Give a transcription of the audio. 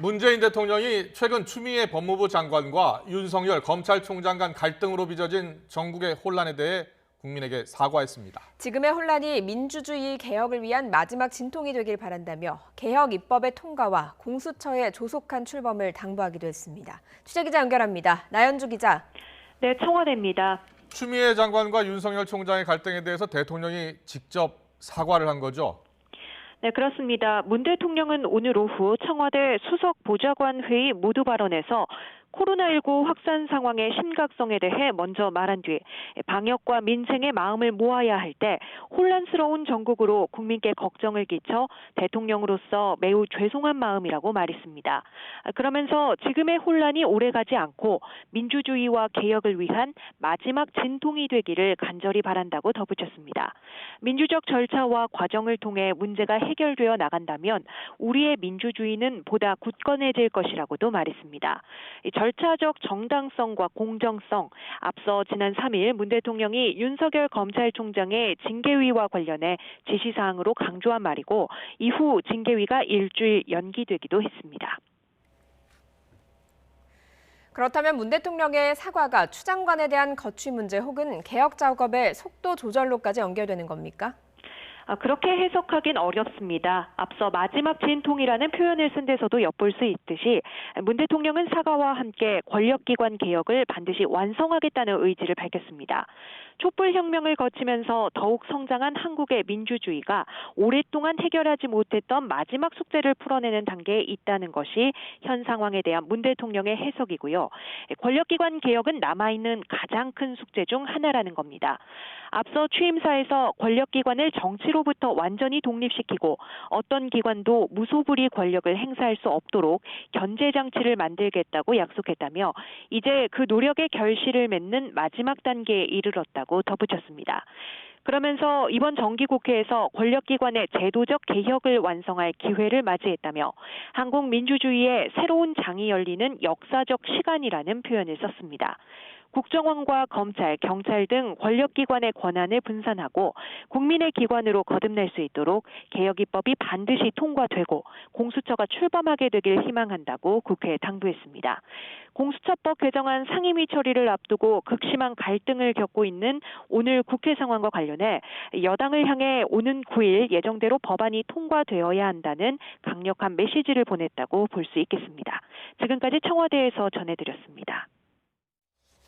문재인 대통령이 최근 추미애 법무부 장관과 윤석열 검찰총장 간 갈등으로 빚어진 전국의 혼란에 대해 국민에게 사과했습니다. 지금의 혼란이 민주주의 개혁을 위한 마지막 진통이 되길 바란다며 개혁 입법의 통과와 공수처의 조속한 출범을 당부하기도 했습니다. 취재기자 연결합니다. 나연주 기자. 네, 청와대입니다. 추미애 장관과 윤석열 총장의 갈등에 대해서 대통령이 직접 사과를 한 거죠? 네, 그렇습니다. 문 대통령은 오늘 오후 청와대 수석 보좌관 회의 모두 발언에서 코로나19 확산 상황의 심각성에 대해 먼저 말한 뒤 방역과 민생의 마음을 모아야 할 때 혼란스러운 전국으로 국민께 걱정을 끼쳐 대통령으로서 매우 죄송한 마음이라고 말했습니다. 그러면서 지금의 혼란이 오래가지 않고 민주주의와 개혁을 위한 마지막 진통이 되기를 간절히 바란다고 덧붙였습니다. 민주적 절차와 과정을 통해 문제가 해결되어 나간다면 우리의 민주주의는 보다 굳건해질 것이라고도 말했습니다. 절차적 정당성과 공정성, 앞서 지난 3일 문 대통령이 윤석열 검찰총장의 징계위와 관련해 지시사항으로 강조한 말이고 이후 징계위가 일주일 연기되기도 했습니다. 그렇다면 문 대통령의 사과가 추 장관에 대한 거취 문제 혹은 개혁 작업의 속도 조절로까지 연결되는 겁니까? 그렇게 해석하긴 어렵습니다. 앞서 마지막 진통이라는 표현을 쓴 데서도 엿볼 수 있듯이 문 대통령은 사과와 함께 권력기관 개혁을 반드시 완성하겠다는 의지를 밝혔습니다. 촛불혁명을 거치면서 더욱 성장한 한국의 민주주의가 오랫동안 해결하지 못했던 마지막 숙제를 풀어내는 단계에 있다는 것이 현 상황에 대한 문 대통령의 해석이고요. 권력기관 개혁은 남아있는 가장 큰 숙제 중 하나라는 겁니다. 앞서 취임사에서 권력기관을 정치로부터 완전히 독립시키고 어떤 기관도 무소불위 권력을 행사할 수 없도록 견제장치를 만들겠다고 약속했다며 이제 그 노력의 결실을 맺는 마지막 단계에 이르렀다고 덧붙였습니다. 그러면서 이번 정기국회에서 권력기관의 제도적 개혁을 완성할 기회를 맞이했다며 한국 민주주의의 새로운 장이 열리는 역사적 시간이라는 표현을 썼습니다. 국정원과 검찰, 경찰 등 권력기관의 권한을 분산하고 국민의 기관으로 거듭날 수 있도록 개혁입법이 반드시 통과되고 공수처가 출범하게 되길 희망한다고 국회에 당부했습니다. 공수처법 개정안 상임위 처리를 앞두고 극심한 갈등을 겪고 있는 오늘 국회 상황과 관련해 여당을 향해 오는 9일 예정대로 법안이 통과되어야 한다는 강력한 메시지를 보냈다고 볼 수 있겠습니다. 지금까지 청와대에서 전해드렸습니다.